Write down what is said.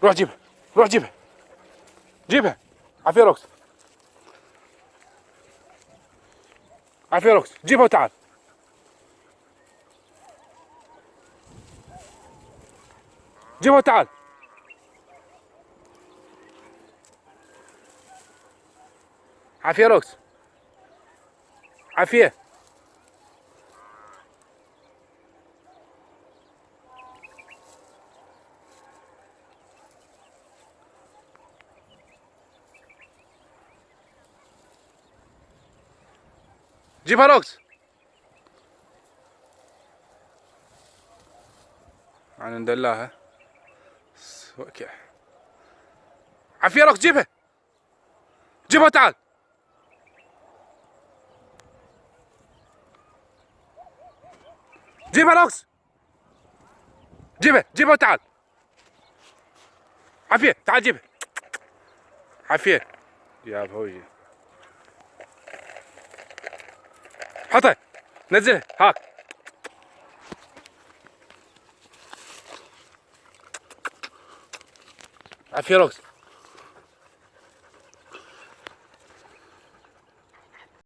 روح جيبها، روح جيبها، جيبها. عافية روكس، عافية روكس، جيبها وتعال. جيبها وتعال. عافية روكس، عافية. جيبها روكس. أنا ندلاها. اوكي. عافية روكس، جيبها، جيبها وتعال. جيبها روكس، جيبها، جيبها وتعال. عافية، تعال جيبها. عافية يا بهوجي. حطها، نزلها، هاك. عافية روكس.